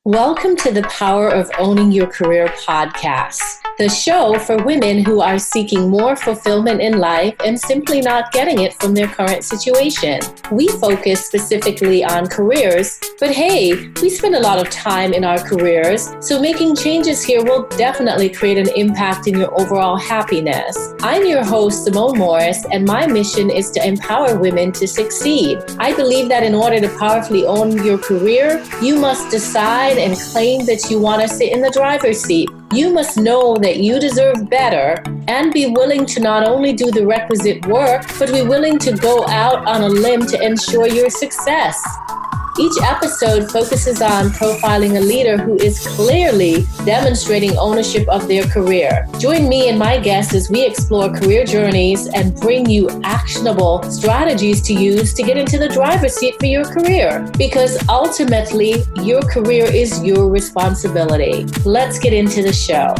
Welcome to the Power of Owning Your Career podcast, the show for women who are seeking more fulfillment in life and simply not getting it from their current situation. We focus specifically on careers, but hey, we spend a lot of time in our careers, so making changes here will definitely create an impact in your overall happiness. I'm your host, Simone Morris, and my mission is to empower women to succeed. I believe that in order to powerfully own your career, you must decide and claim that you want to sit in the driver's seat. You must know that you deserve better and be willing to not only do the requisite work, but be willing to go out on a limb to ensure your success. Each episode focuses on profiling a leader who is clearly demonstrating ownership of their career. Join me and my guests as we explore career journeys and bring you actionable strategies to use to get into the driver's seat for your career. Because ultimately, your career is your responsibility. Let's get into the show.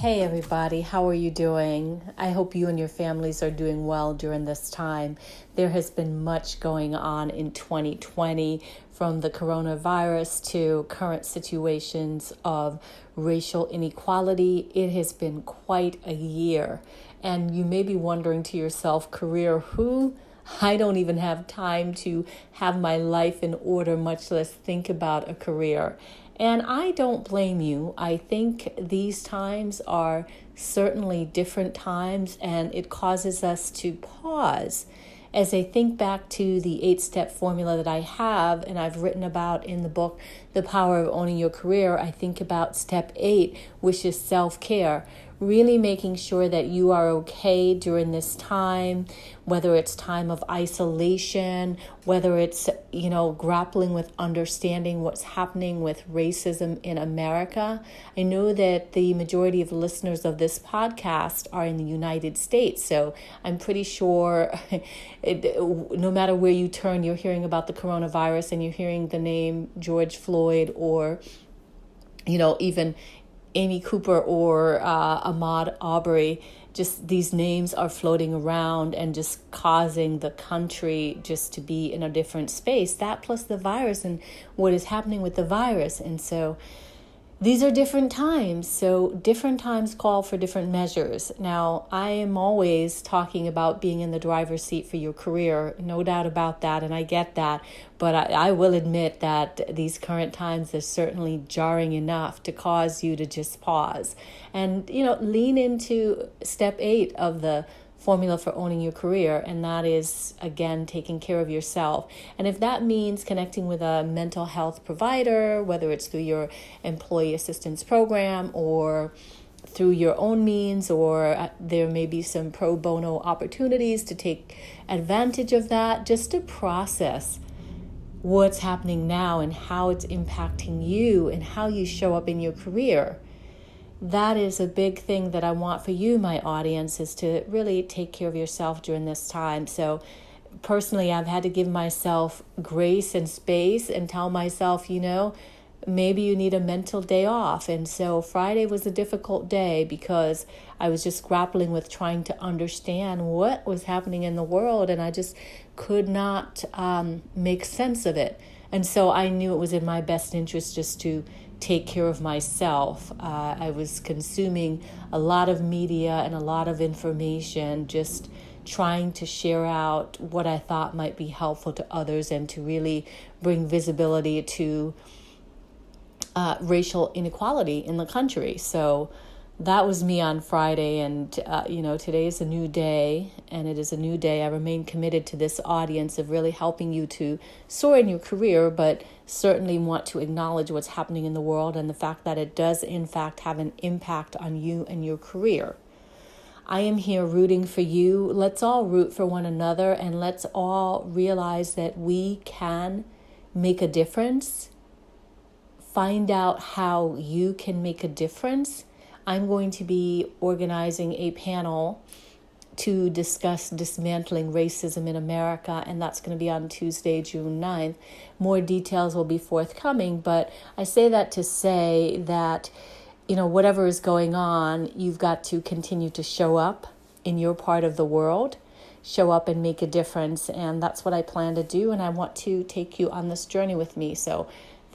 Hey everybody, how are you doing? I hope you and your families are doing well during this time. There has been much going on in 2020, from the coronavirus to current situations of racial inequality. It has been quite a year. And you may be wondering to yourself, career who? I don't even have time to have my life in order, much less think about a career. And I don't blame you. I think these times are certainly different times, and it causes us to pause. As I think back to the 8-step formula that I have and I've written about in the book, The Power of Owning Your Career, I think about step 8, which is self-care. Really making sure that you are okay during this time, whether it's time of isolation, whether it's, grappling with understanding what's happening with racism in America. I know that the majority of listeners of this podcast are in the United States, so I'm pretty sure no matter where you turn, you're hearing about the coronavirus and you're hearing the name George Floyd or, even Amy Cooper or Ahmaud Arbery. Just these names are floating around and just causing the country just to be in a different space. That plus the virus and what is happening with the virus. And so these are different times. So different times call for different measures. Now, I am always talking about being in the driver's seat for your career. No doubt about that. And I get that. But I will admit that these current times are certainly jarring enough to cause you to just pause and, lean into step 8 of the formula for owning your career, and that is, again, taking care of yourself. And if that means connecting with a mental health provider, whether it's through your employee assistance program or through your own means, or there may be some pro bono opportunities to take advantage of that, just to process what's happening now and how it's impacting you and how you show up in your career. That is a big thing that I want for you, my audience, is to really take care of yourself during this time. So personally, I've had to give myself grace and space and tell myself, maybe you need a mental day off. And so Friday was a difficult day because I was just grappling with trying to understand what was happening in the world, and I just could not make sense of it. And so I knew it was in my best interest just to take care of myself. I was consuming a lot of media and a lot of information, just trying to share out what I thought might be helpful to others and to really bring visibility to racial inequality in the country. So that was me on Friday, and today is a new day, and it is a new day. I remain committed to this audience of really helping you to soar in your career, but certainly want to acknowledge what's happening in the world and the fact that it does in fact have an impact on you and your career. I am here rooting for you. Let's all root for one another, and let's all realize that we can make a difference. Find out how you can make a difference. I'm going to be organizing a panel to discuss dismantling racism in America, and that's going to be on Tuesday, June 9th. More details will be forthcoming, but I say that to say that, whatever is going on, you've got to continue to show up in your part of the world. show up and make a difference. And that's what I plan to do. And I want to take you on this journey with me. So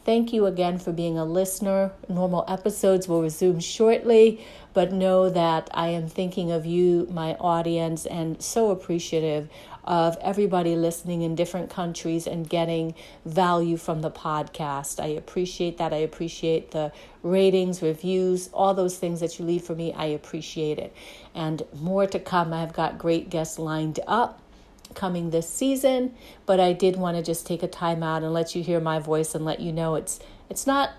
thank you again for being a listener. Normal episodes will resume shortly, but know that I am thinking of you, my audience, and so appreciative of everybody listening in different countries and getting value from the podcast. I appreciate that. I appreciate the ratings, reviews, all those things that you leave for me. I appreciate it. And more to come. I've got great guests lined up coming this season, but I did want to just take a time out and let you hear my voice and let you know it's not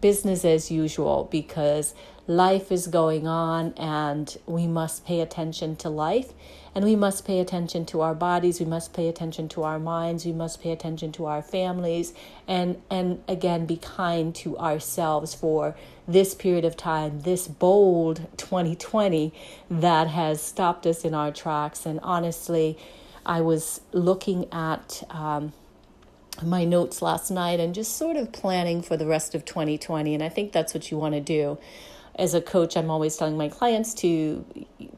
business as usual, because life is going on and we must pay attention to life, and we must pay attention to our bodies, we must pay attention to our minds, we must pay attention to our families, and again be kind to ourselves for this period of time, this bold 2020 that has stopped us in our tracks. And honestly, I was looking at my notes last night and just sort of planning for the rest of 2020. And I think that's what you want to do. As a coach, I'm always telling my clients to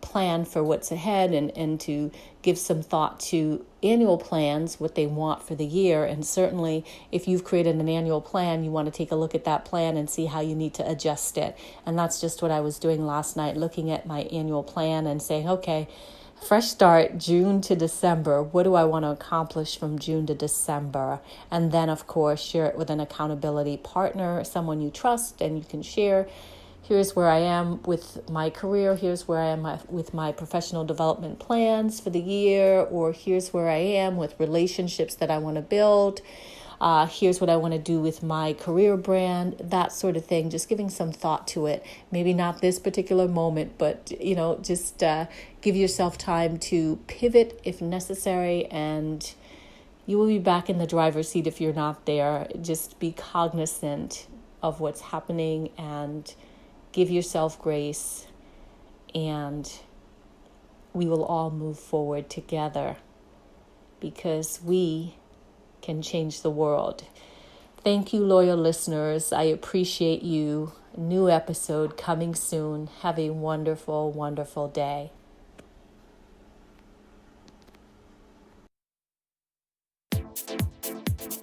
plan for what's ahead and to give some thought to annual plans, what they want for the year. And certainly, if you've created an annual plan, you want to take a look at that plan and see how you need to adjust it. And that's just what I was doing last night, looking at my annual plan and saying, okay, fresh start, June to December. What do I want to accomplish from June to December? And then, of course, share it with an accountability partner, someone you trust, and you can share. Here's where I am with my career. Here's where I am with my professional development plans for the year. Or here's where I am with relationships that I want to build. Here's what I want to do with my career brand, that sort of thing. Just giving some thought to it. Maybe not this particular moment, but, just give yourself time to pivot if necessary, and you will be back in the driver's seat if you're not there. Just be cognizant of what's happening and give yourself grace, and we will all move forward together because we can change the world. Thank you, loyal listeners. I appreciate you. New episode coming soon. Have a wonderful, wonderful day.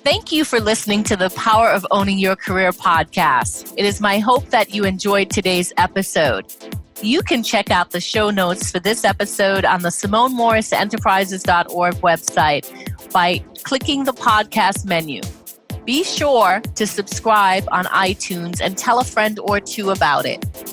Thank you for listening to the Power of Owning Your Career podcast. It is my hope that you enjoyed today's episode. You can check out the show notes for this episode on the SimoneMorrisEnterprises.org website by clicking the podcast menu. Be sure to subscribe on iTunes and tell a friend or two about it.